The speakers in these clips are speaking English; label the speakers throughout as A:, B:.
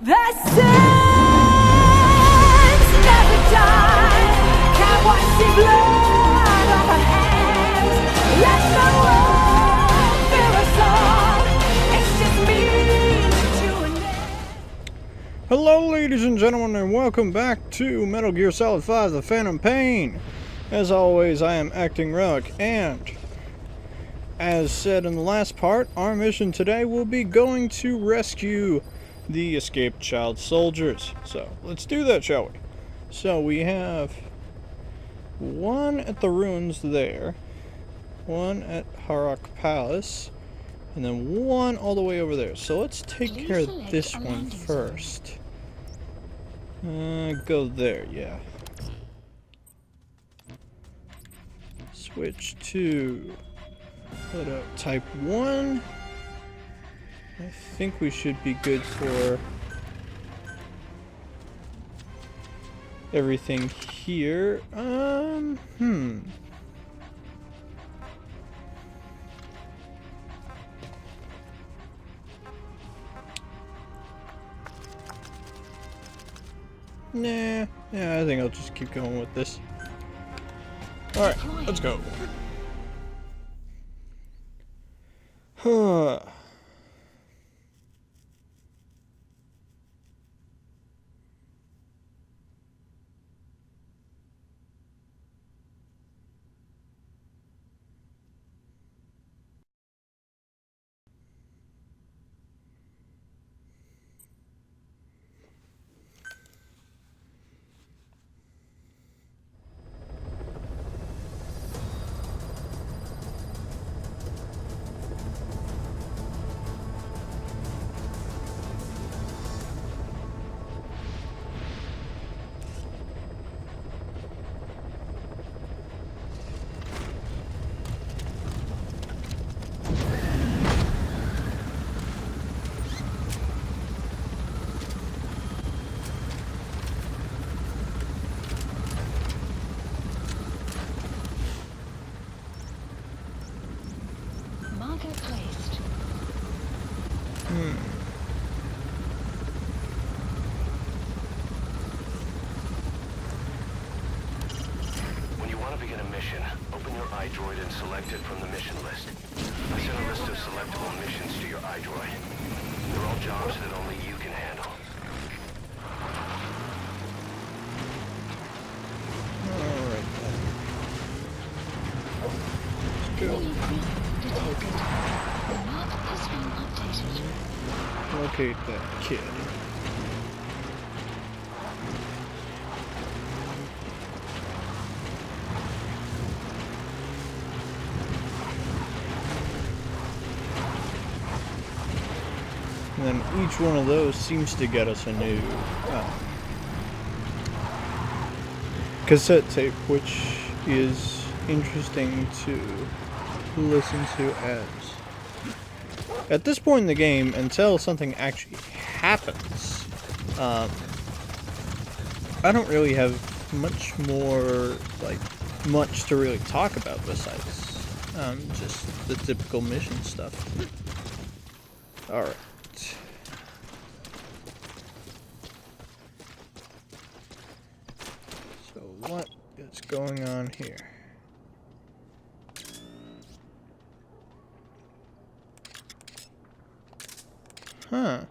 A: The sins never die. Can't watch the blood off our hands. Let the world fill us all. It's just me, you and me.
B: Hello ladies and gentlemen, and welcome back to Metal Gear Solid 5 The Phantom Pain. As always, I am Acting Relic, and as said in the last part, our mission today will be going to rescue the escaped child soldiers. So, let's do that, shall we? So, we have one at the ruins there, one at Harrock Palace, and then one all the way over there. So let's take care of this one first. Go there, yeah. Switch to type 1. I think we should be good for everything here. Nah, yeah, I think I'll just keep going with this. Alright, let's go. Huh.
C: When you want to begin a mission, open your iDroid and select it from the mission list. I sent a list of selectable missions to your iDroid. They're all jobs that only you can handle.
B: Alright then. Let's go. Locate that kid. And then each one of those seems to get us a new cassette tape, which is interesting to listen to as. At this point in the game, until something actually happens, I don't really have much more, much to really talk about besides just the typical mission stuff. Alright. So what is going on here? Huh.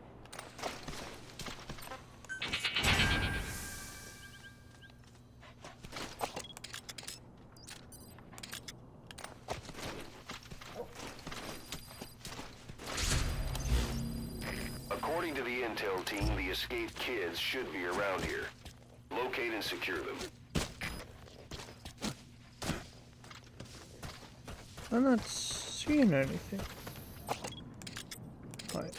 C: According to the intel team, the escaped kids should be around here. Locate and secure them.
B: I'm not seeing anything. Right.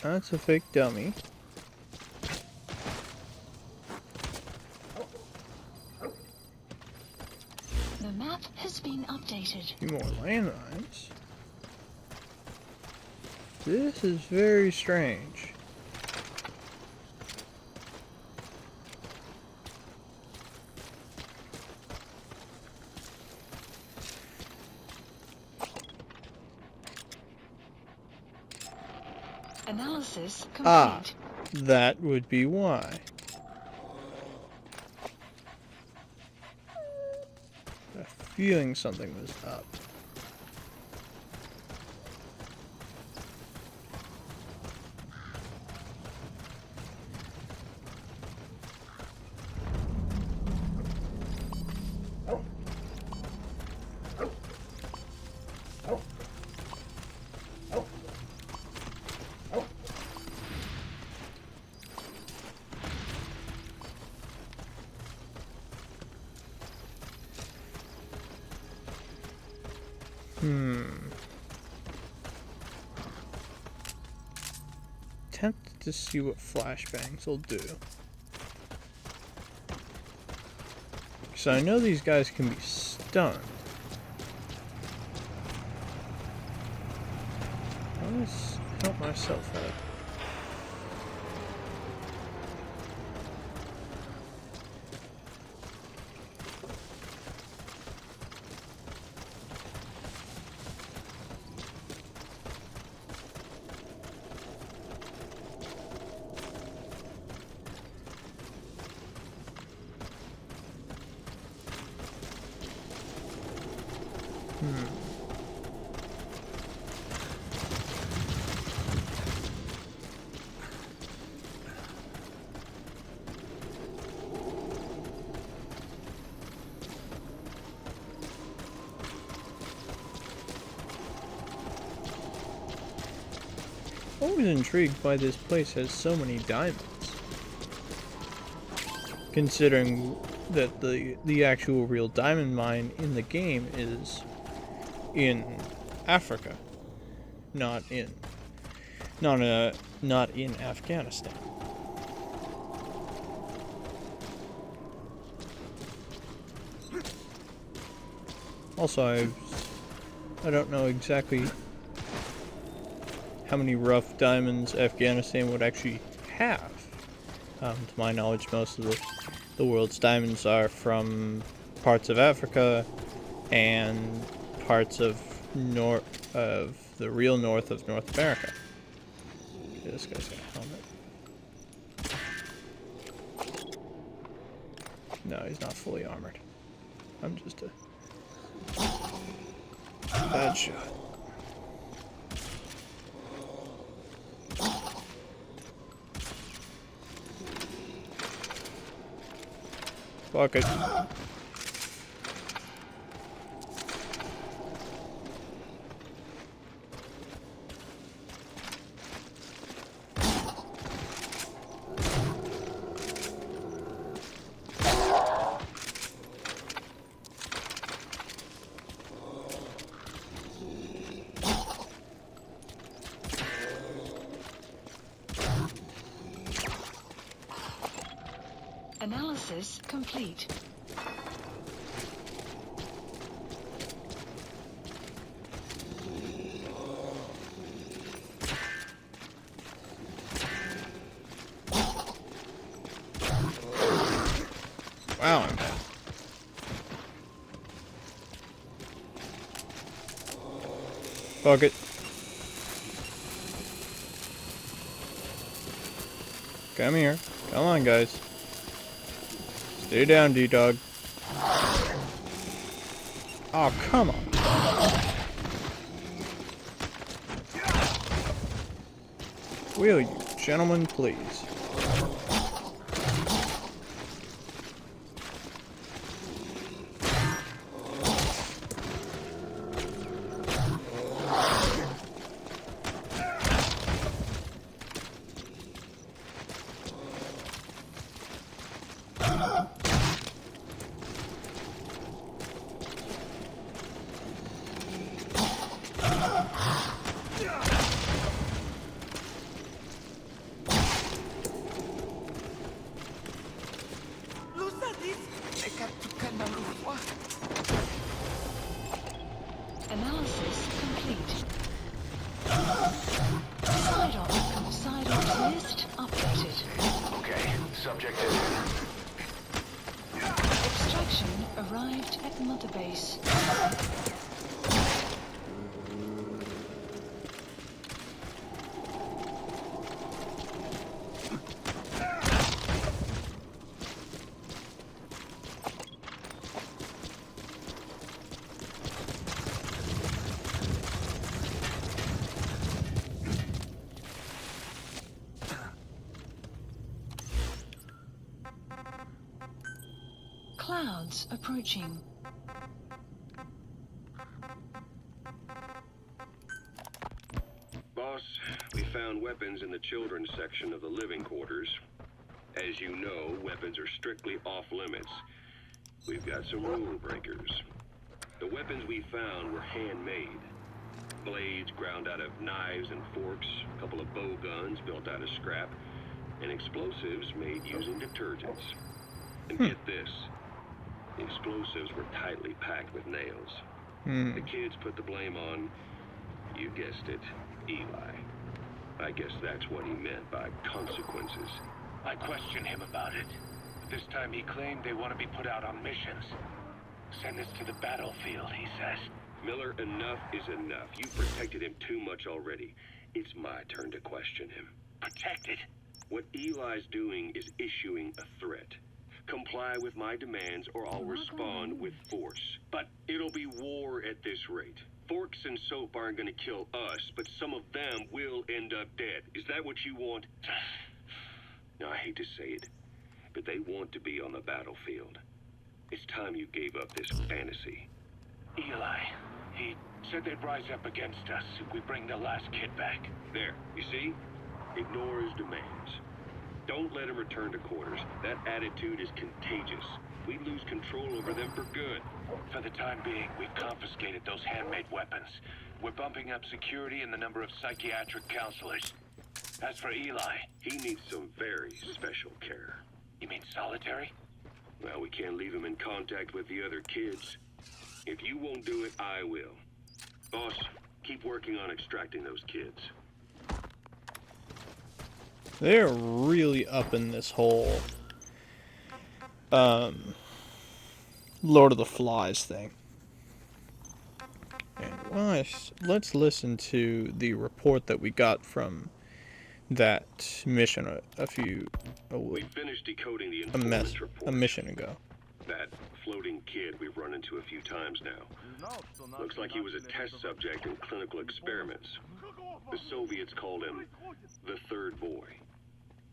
B: That's a fake dummy.
D: The map has been updated.
B: A few more landmines. This is very strange.
D: Analysis complete.
B: that would be why. I had a feeling something was up. Tempted to see what flashbangs will do. So I know these guys can be stunned. Let's help myself out. Always intrigued why this place has so many diamonds. Considering that the actual real diamond mine in the game is in Africa, not in Afghanistan. Also, I don't know exactly how many rough diamonds Afghanistan would actually have. To my knowledge, most of the world's diamonds are from parts of Africa and parts of the real north of North America. Okay, this guy's got a helmet. No, he's not fully armored. I'm just a bad shot. Fuck it.
D: Analysis complete.
B: Wow, I'm dead. Fuck it. Come here. Come on, guys. Stay down, D-Dog. Oh, come on. Will you, gentlemen, please?
D: Analysis complete. Side op list updated.
C: Okay, subject is in.
D: Extraction arrived at Mother Base. Clouds approaching.
C: Boss, we found weapons in the children's section of the living quarters. As you know, weapons are strictly off limits. We've got some rule breakers. The weapons we found were handmade. Blades ground out of knives and forks, a couple of bow guns built out of scrap, and explosives made using detergents. And get this, the explosives were tightly packed with nails. The kids put the blame on, you guessed it, Eli. I guess that's what he meant by consequences.
E: I questioned him about it. This time he claimed they want to be put out on missions. Send us to the battlefield, he says.
C: Miller, enough is enough. You've protected him too much already. It's my turn to question him.
E: Protected?
C: What Eli's doing is issuing a threat. Comply with my demands or I'll respond with force. But it'll be war at this rate. Forks and soap aren't gonna kill us, but some of them will end up dead. Is that what you want? Now, I hate to say it, but they want to be on the battlefield. It's time you gave up this fantasy.
E: Eli, he said they'd rise up against us if we bring the last kid back.
C: There, you see? Ignore his demands. Don't let him return to quarters. That attitude is contagious. We lose control over them for good.
E: For the time being, we've confiscated those handmade weapons. We're bumping up security and the number of psychiatric counselors. As for Eli,
C: He needs some very special care.
E: you mean solitary?
C: Well, we can't leave him in contact with the other kids. If you won't do it, I will. Boss, keep working on extracting those kids.
B: They're really up in this whole Lord of the Flies thing. And let's listen to the report that we got from that mission
C: We finished decoding the
B: a
C: informant's report.
B: mission ago.
C: That floating kid we've run into a few times now. Looks like he was a test subject in clinical experiments. The Soviets called him the third boy.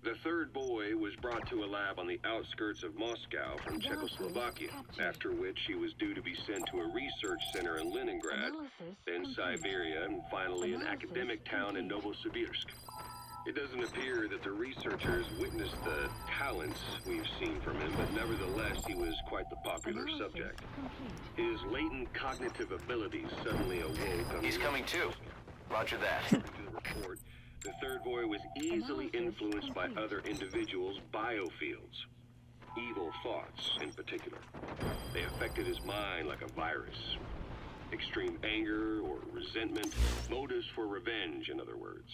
C: The third boy was brought to a lab on the outskirts of Moscow from Czechoslovakia, after which he was due to be sent to a research center in Leningrad, then Siberia, and finally an academic town in Novosibirsk. It doesn't appear that the researchers witnessed the talents we've seen from him, but nevertheless he was quite the popular subject. His latent cognitive abilities suddenly awoke on
F: He's coming too. Roger that.
C: the report. The third boy was easily influenced by other individuals' biofields. Evil thoughts, in particular. They affected his mind like a virus. Extreme anger or resentment, motives for revenge, in other words.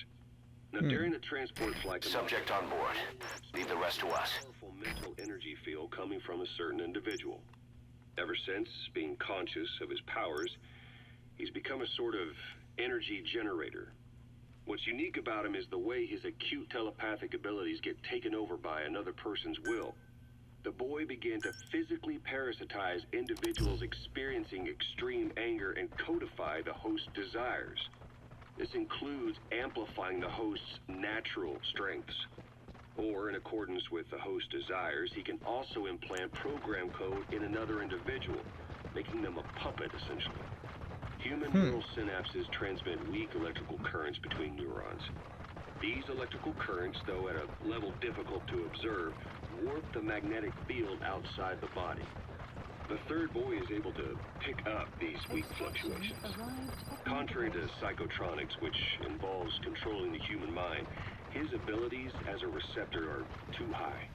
C: Now, during the transport flight to
F: Subject on board. Leave the rest to us.
C: powerful mental energy field coming from a certain individual. Ever since, being conscious of his powers, he's become a sort of energy generator. What's unique about him is the way his acute telepathic abilities get taken over by another person's will. The boy began to physically parasitize individuals experiencing extreme anger and codify the host's desires. This includes amplifying the host's natural strengths. Or, in accordance with the host's desires, he can also implant program code in another individual, making them a puppet, essentially. Human neural synapses transmit weak electrical currents between neurons. These electrical currents, though at a level difficult to observe, warp the magnetic field outside the body. The third boy is able to pick up these weak fluctuations. Contrary to psychotronics, which involves controlling the human mind, his abilities as a receptor are too high.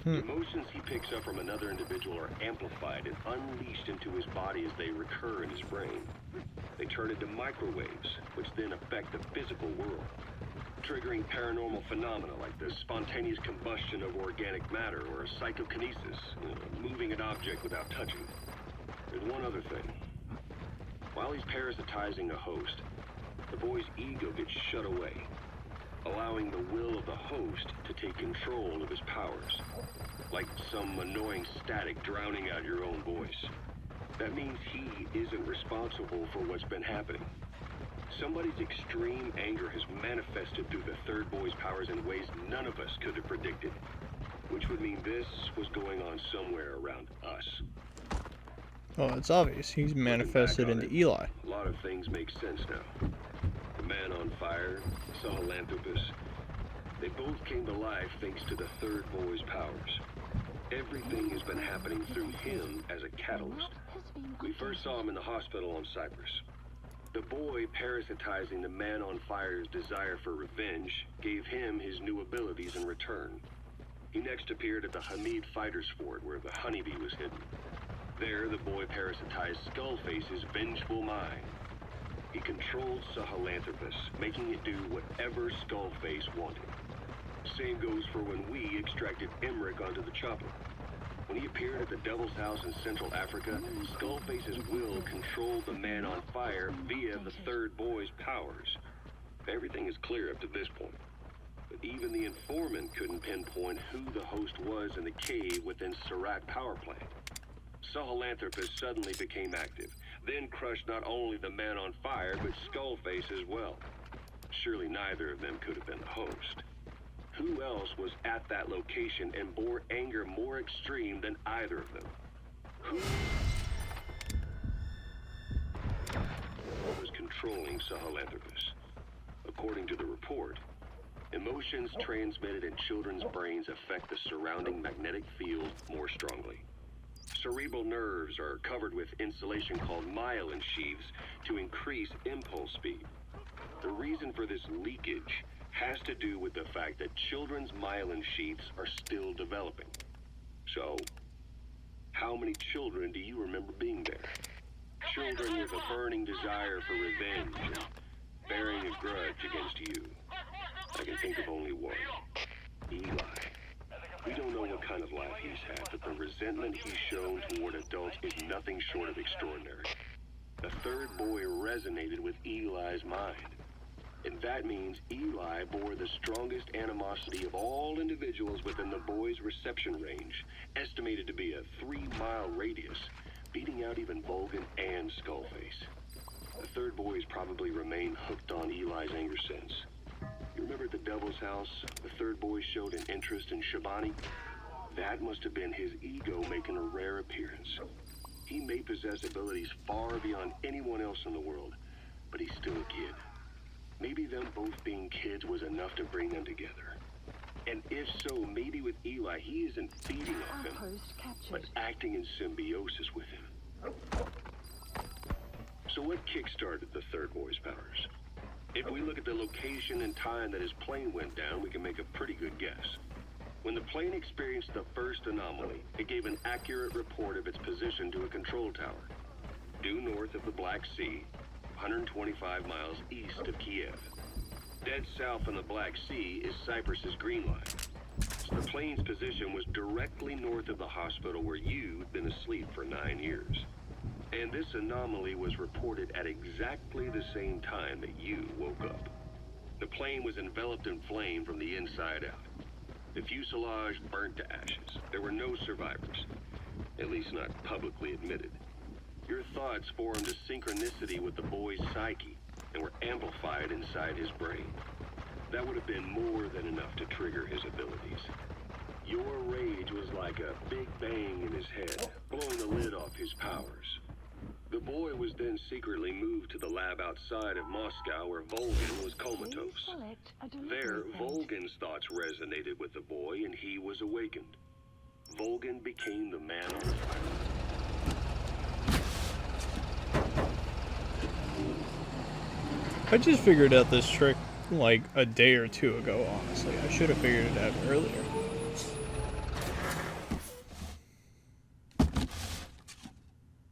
C: The emotions he picks up from another individual are amplified and unleashed into his body as they recur in his brain. They turn into microwaves, which then affect the physical world, triggering paranormal phenomena like the spontaneous combustion of organic matter or psychokinesis, moving an object without touching it. There's one other thing. While he's parasitizing a host, the boy's ego gets shut away, allowing the will of the host to take control of his powers, like some annoying static drowning out your own voice. That means he isn't responsible for what's been happening. Somebody's extreme anger has manifested through the third boy's powers in ways none of us could have predicted. which would mean this was going on somewhere around us.
B: Well, it's obvious. He's manifested
C: Looking back
B: into
C: on
B: Eli.
C: it, a lot of things make sense now. The man on fire, Sahelanthropus, they both came to life thanks to the third boy's powers. Everything has been happening through him as a catalyst. We first saw him in the hospital on Cyprus. The boy parasitizing the man on fire's desire for revenge gave him his new abilities in return. He next appeared at the Hamid Fighters Fort where the honeybee was hidden. There, the boy parasitized Skullface's vengeful mind. He controlled Sahelanthropus, making it do whatever Skullface wanted. Same goes for when we extracted Emmerich onto the chopper. When he appeared at the Devil's House in Central Africa, Skullface's will controlled the man on fire via the third boy's powers. Everything is clear up to this point. But even the informant couldn't pinpoint who the host was in the cave within Surat power plant. Sahelanthropus suddenly became active, then crushed not only the man on fire, but Skullface as well. Surely neither of them could have been the host. Who else was at that location and bore anger more extreme than either of them? Who was controlling Sahelanthropus? According to the report, emotions transmitted in children's brains affect the surrounding magnetic field more strongly. Cerebral nerves are covered with insulation called myelin sheaths to increase impulse speed. The reason for this leakage has to do with the fact that children's myelin sheaths are still developing. So, how many children do you remember being there? Children with a burning desire for revenge and bearing a grudge against you. I can think of only one. Eli. We don't know what kind of life he's had, but the resentment he's shown toward adults is nothing short of extraordinary. The third boy resonated with Eli's mind. And that means Eli bore the strongest animosity of all individuals within the boy's reception range, estimated to be a 3-mile radius, beating out even Volgan and Skullface. The third boy's probably remained hooked on Eli's anger since. You remember at the Devil's House, the third boy showed an interest in Shabani? That must have been his ego making a rare appearance. He may possess abilities far beyond anyone else in the world, but he's still a kid. Maybe them both being kids was enough to bring them together. And if so, maybe with Eli, he isn't feeding off him, but acting in symbiosis with him. So what kick-started the third boy's powers? If we look at the location and time that his plane went down, we can make a pretty good guess. When the plane experienced the first anomaly, it gave an accurate report of its position to a control tower, due north of the Black Sea, 125 miles east of Kiev. Dead south on the Black Sea is Cyprus's Green Line. So the plane's position was directly north of the hospital where you'd been asleep for 9 years. And this anomaly was reported at exactly the same time that you woke up. The plane was enveloped in flame from the inside out. The fuselage burnt to ashes. There were no survivors, at least not publicly admitted. Your thoughts formed a synchronicity with the boy's psyche and were amplified inside his brain. That would have been more than enough to trigger his abilities. Your rage was like a big bang in his head, blowing the lid off his powers. The boy was then secretly moved to the lab outside of Moscow where Volgan was comatose. There, Volgan's thoughts resonated with the boy and he was awakened. Volgan became the man on fire.
B: I just figured out this trick like a day or two ago, honestly. I should have figured it out earlier.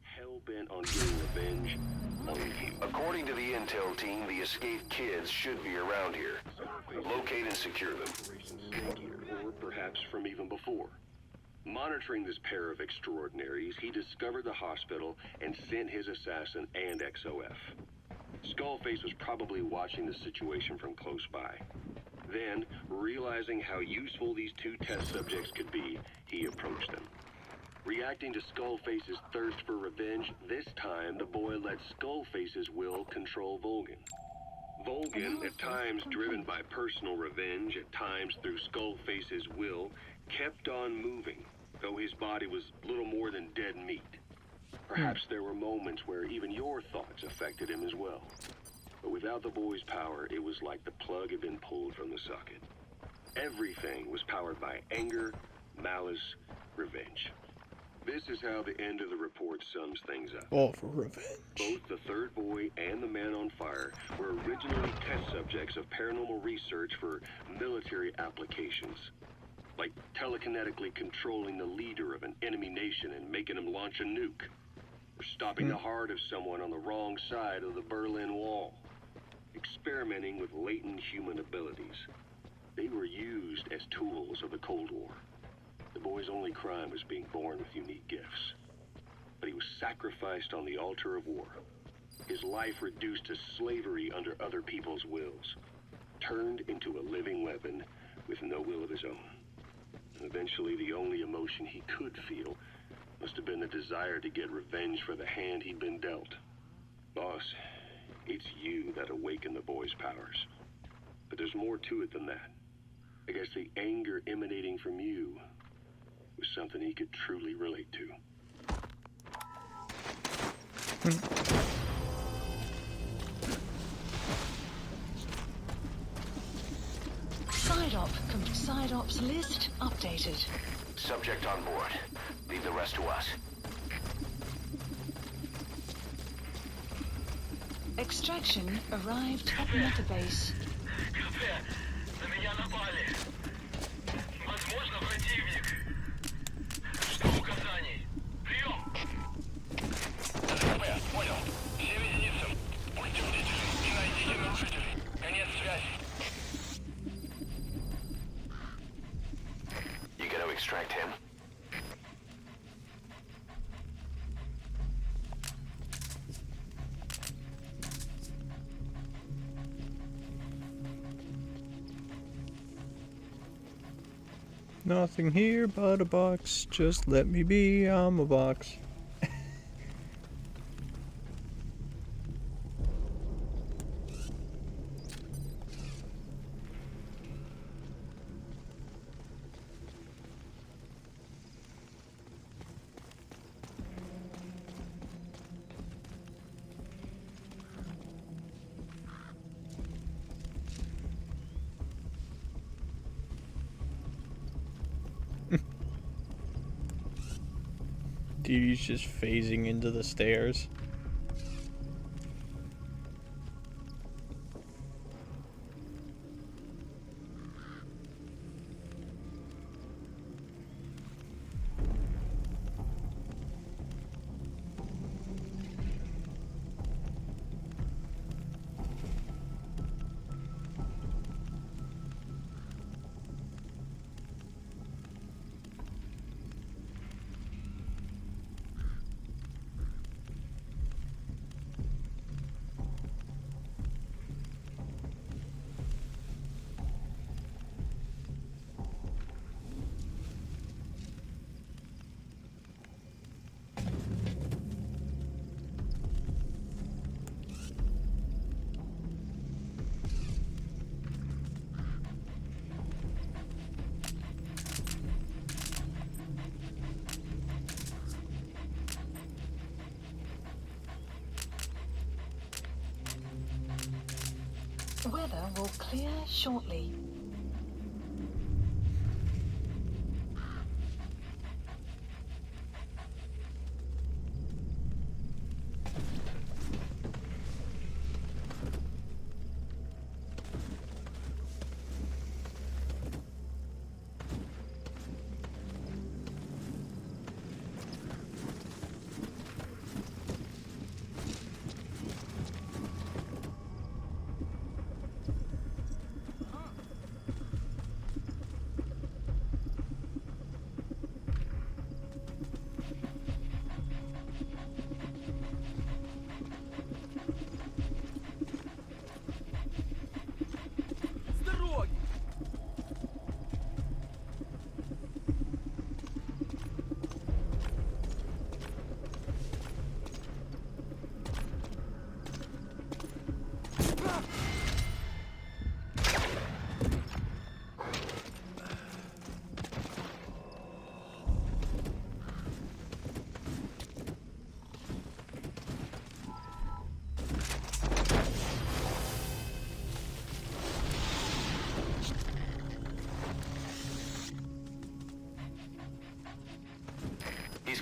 C: Hell-bent on getting revenge on you.
F: According to the intel team, the escaped kids should be around here. Locate and secure them.
C: Or perhaps from even before. Monitoring this pair of extraordinaries, he discovered the hospital and sent his assassin and XOF. Skullface was probably watching the situation from close by. Then, realizing how useful these two test subjects could be, he approached them. Reacting to Skullface's thirst for revenge, this time the boy let Skullface's will control Volgan. Volgan, at times driven by personal revenge, at times through Skullface's will, kept on moving, though his body was little more than dead meat. Perhaps there were moments where even your thoughts affected him as well. But without the boy's power, it was like the plug had been pulled from the socket. Everything was powered by anger, malice, revenge. This is how the end of the report sums things up.
B: All for revenge.
C: Both the third boy and the man on fire were originally test subjects of paranormal research for military applications. Like telekinetically controlling the leader of an enemy nation and making him launch a nuke. Or stopping the heart of someone on the wrong side of the Berlin Wall. Experimenting with latent human abilities. They were used as tools of the Cold War. The boy's only crime was being born with unique gifts. But he was sacrificed on the altar of war. His life reduced to slavery under other people's wills. Turned into a living weapon with no will of his own. And eventually the only emotion he could feel must have been the desire to get revenge for the hand he'd been dealt. Boss, it's you that awakened the boy's powers. But there's more to it than that. I guess the anger emanating from you was something he could truly relate to.
D: Side ops list updated.
F: Subject on board. Leave the rest to us.
D: Extraction arrived at Metabase.
G: На меня напали. Возможно, противник. Жду указаний. Прием! СП, понял. Все единицы. Будьте бдительны и найдите нарушителей. Конец связи.
F: You gonna extract him?
B: Nothing here but a box. Just let me be. I'm a box. Dude, he's just phasing into the stairs.
D: Weather will clear shortly.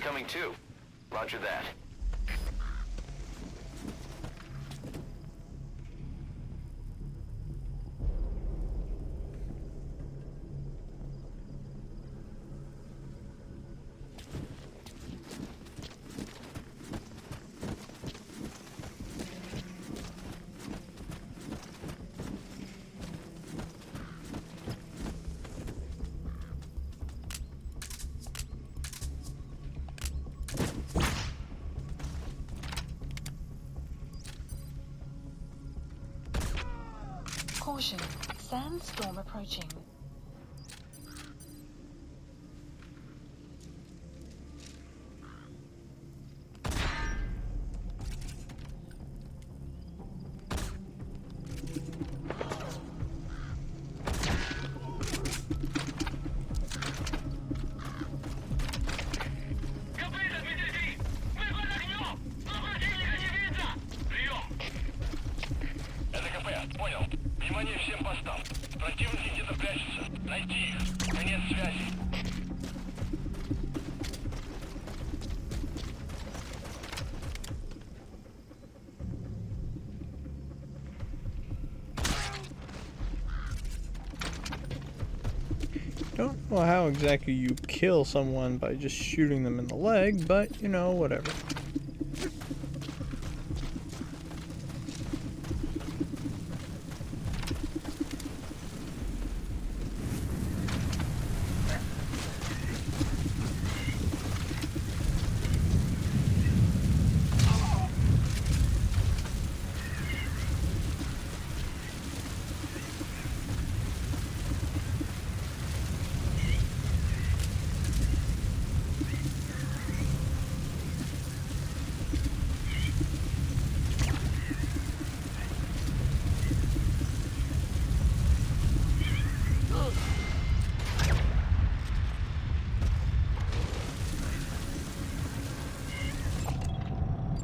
F: coming too. Roger that.
D: Caution. Sandstorm approaching.
G: Копыта, Дмитрий! Выход огнем! Но противника не видно! Прием! Это КП, понял. Внимание всем постам. Противники где-то прячутся. Найти их. Конец связи.
B: Don't know how exactly you kill someone by just shooting them in the leg, but you know, whatever.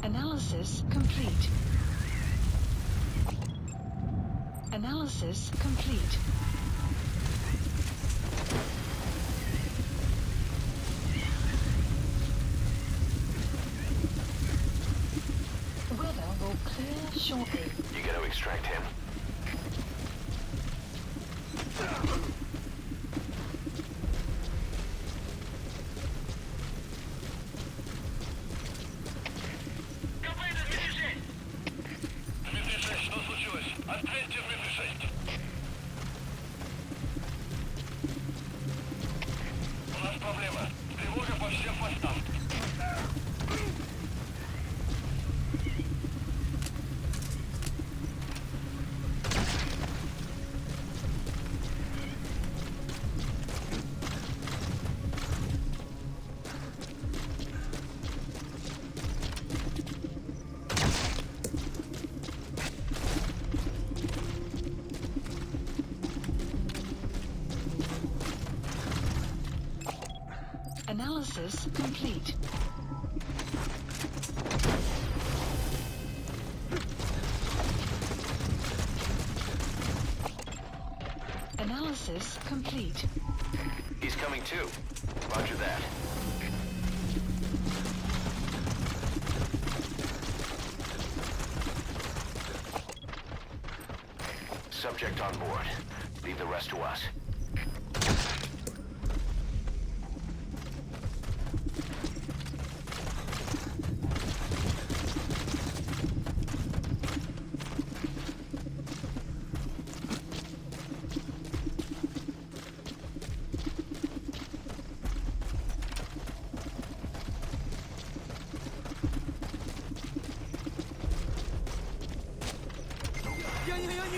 D: Analysis complete. Analysis complete. Weather will clear shortly.
F: You gotta extract him.
G: Копыта, Дмитрий 6! Дмитрий 6, что случилось? Ответьте, Дмитрий 6! У нас проблема. Тревога по всем постам.
D: Analysis complete. Analysis complete.
F: He's coming too. Roger that. Subject on board. Leave the rest to us.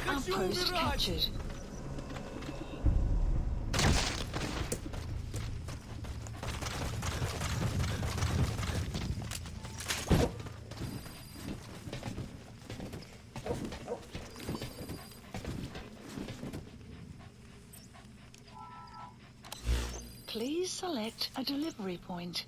D: Outpost captured. Please select a delivery point.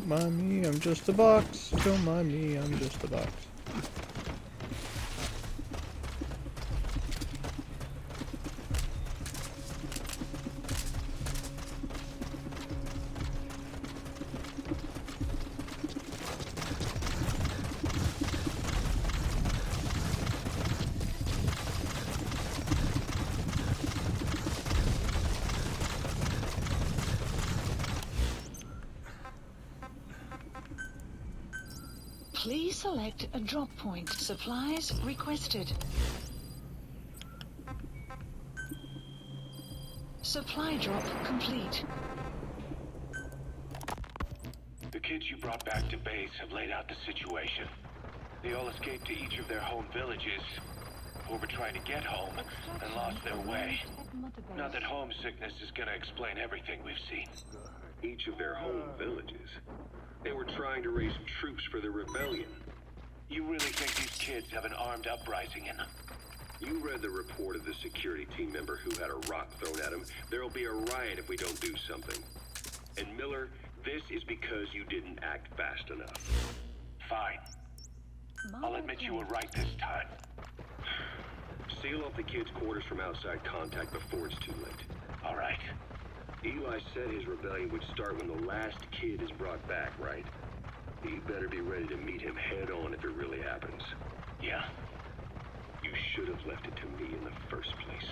B: Don't mind me, I'm just a box. Don't mind me, I'm just a box.
D: Please select a drop point. Supplies requested. Supply drop complete.
E: The kids you brought back to base have laid out the situation. They all escaped to each of their home villages, or were trying to get home, and lost their way. Not that homesickness is gonna explain everything we've seen.
C: Each of their home villages. They were trying to raise troops for the rebellion.
E: You really think these kids have an armed uprising in them?
C: You read the report of the security team member who had a rock thrown at him. There'll be a riot if we don't do something. And Miller, this is because you didn't act fast enough.
E: Fine. I'll admit you were right this time.
C: Seal off the kids' quarters from outside contact before it's too late.
E: All right.
C: Eli said his rebellion would start when the last kid is brought back, right? You better be ready to meet him head on if it really happens.
E: Yeah.
C: You should have left it to me in the first place.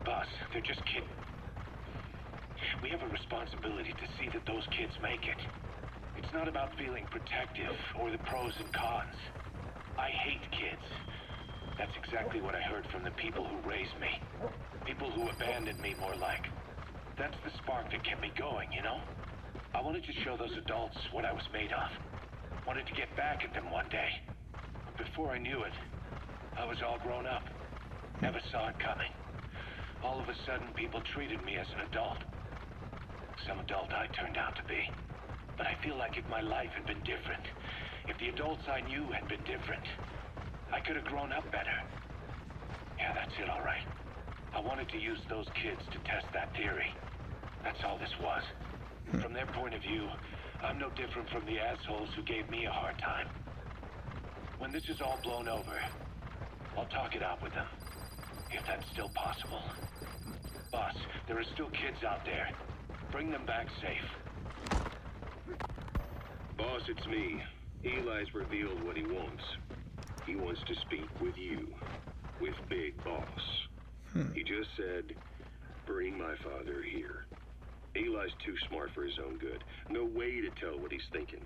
E: Boss, they're just kids. We have a responsibility to see that those kids make it. It's not about feeling protective or the pros and cons. I hate kids. That's exactly what I heard from the people who raised me. People who abandoned me, more like. That's the spark that kept me going, you know? I wanted to show those adults what I was made of. Wanted to get back at them one day. But before I knew it, I was all grown up. Never saw it coming. All of a sudden, people treated me as an adult. Some adult I turned out to be. But I feel like if my life had been different, if the adults I knew had been different, I could have grown up better. Yeah, that's it, all right. I wanted to use those kids to test that theory. That's all this was. From their point of view, I'm no different from the assholes who gave me a hard time. When this is all blown over, I'll talk it out with them. If that's still possible. Boss, there are still kids out there. Bring them back safe.
C: Boss, it's me. Eli's revealed what he wants. He wants to speak with you. With Big Boss. He just said, bring my father here. Eli's too smart for his own good. No way to tell what he's thinking.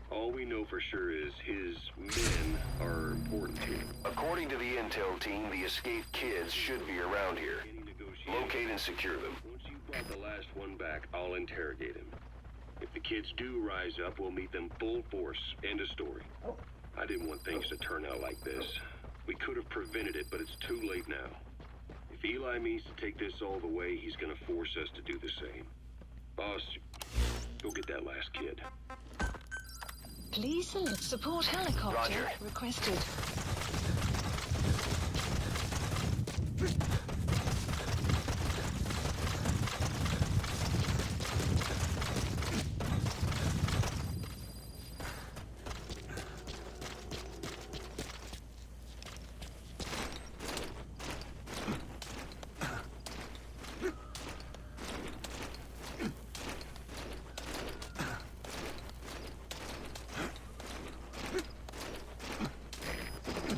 C: All we know for sure is his men are important to him.
F: According to the intel team, the escaped kids should be around here. Locate and secure them.
C: Once you brought the last one back, I'll interrogate him. If the kids do rise up, we'll meet them full force. End of story. I didn't want things to turn out like this. We could have prevented it, but it's too late now. If Eli means to take this all the way, he's gonna force us to do the same. Boss, go get that last kid.
D: Please select support helicopter
F: Roger.
D: requested.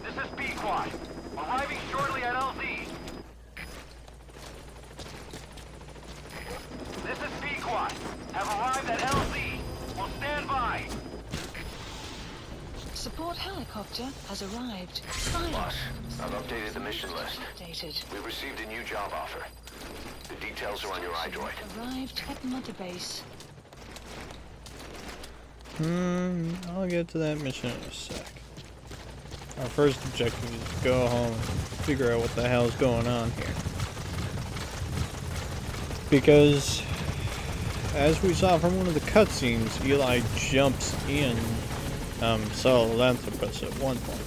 G: This is B-Quad. Arriving shortly at LZ. This is B-Quad. Have arrived at LZ. Will stand by.
D: Support helicopter has arrived. Fire.
F: Boss, I've updated the mission list.
D: Updated.
F: We received a new job offer. The details are on your iDroid.
D: Arrived at Mother Base.
B: I'll get to that mission in a sec. Our first objective is to go home and figure out what the hell's going on here. Because, as we saw from one of the cutscenes, Eli jumps in Philanthropus at one point.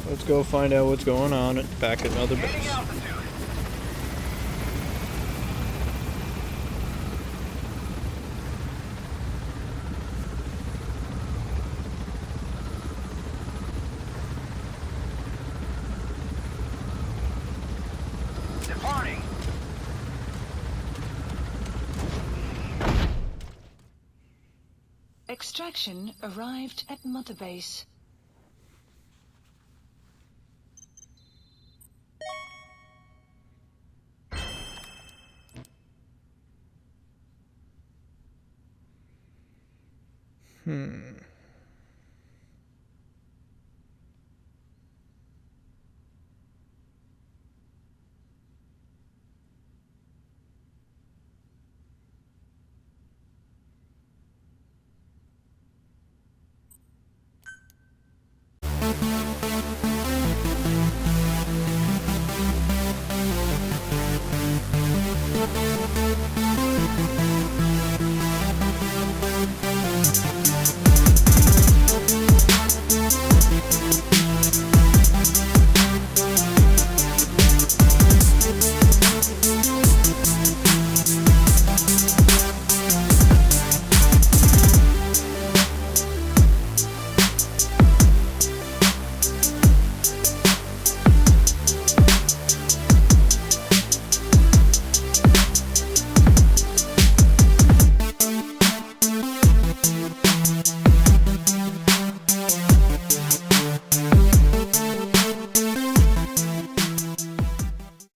B: Let's go find out what's going on back at Mother Base.
G: Departing.
D: Extraction arrived at Mother Base.